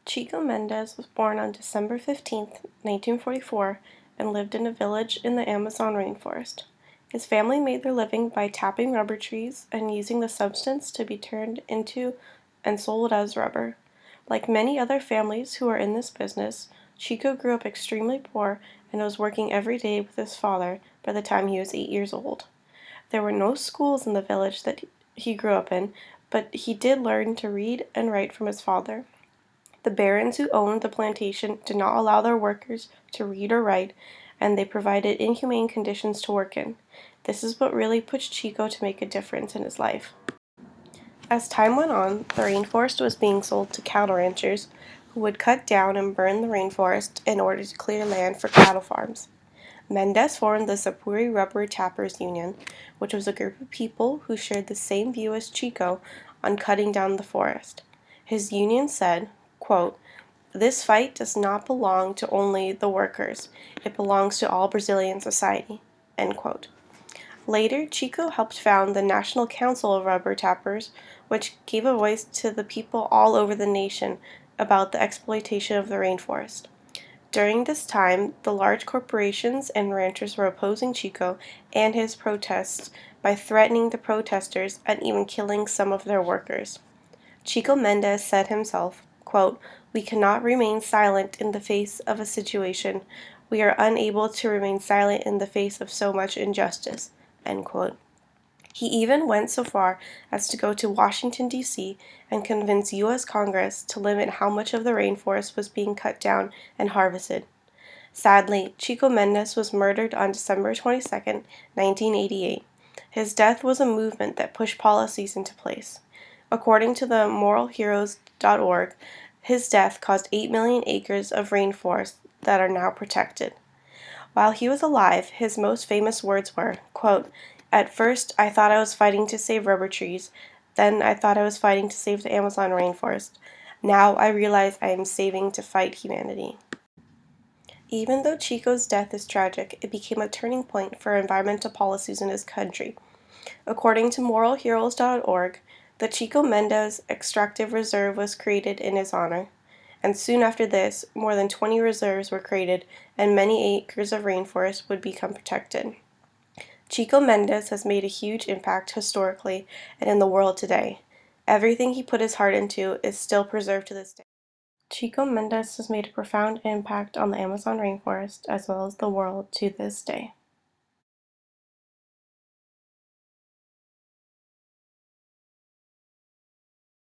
Chico Mendes was born on December 15, 1944, and lived in a village in the Amazon rainforest. His family made their living by tapping rubber trees and using the substance to be turned into and sold as rubber. Like many other families who are in this business, Chico grew up extremely poor and was working every day with his father by the time he was 8 years old. There were no schools in the village that he grew up in, but he did learn to read and write from his father. The barons who owned the plantation did not allow their workers to read or write, and they provided inhumane conditions to work in. This is what really pushed Chico to make a difference in his life. As time went on, the rainforest was being sold to cattle ranchers who would cut down and burn the rainforest in order to clear land for cattle farms. Mendes formed the Sapuri Rubber Tappers Union, which was a group of people who shared the same view as Chico on cutting down the forest. His union said, quote, "This fight does not belong to only the workers, it belongs to all Brazilian society." End quote. Later, Chico helped found the National Council of Rubber Tappers, which gave a voice to the people all over the nation about the exploitation of the rainforest. During this time, the large corporations and ranchers were opposing Chico and his protests by threatening the protesters and even killing some of their workers. Chico Mendes said himself, quote, "We cannot remain silent in the face of a situation. We are unable to remain silent in the face of so much injustice." End quote. He even went so far as to go to Washington, D.C. and convince U.S. Congress to limit how much of the rainforest was being cut down and harvested. Sadly, Chico Mendes was murdered on December 22, 1988. His death was a movement that pushed policies into place. According to the moralheroes.org, his death caused 8 million acres of rainforest that are now protected. While he was alive, his most famous words were, quote, "At first, I thought I was fighting to save rubber trees. Then I thought I was fighting to save the Amazon rainforest. Now I realize I am saving to fight humanity." Even though Chico's death is tragic, it became a turning point for environmental policies in his country. According to moralheroes.org, the Chico Mendes Extractive Reserve was created in his honor. And soon after this, more than 20 reserves were created and many acres of rainforest would become protected. Chico Mendes has made a huge impact historically and in the world today. Everything he put his heart into is still preserved to this day. Chico Mendes has made a profound impact on the Amazon rainforest as well as the world to this day.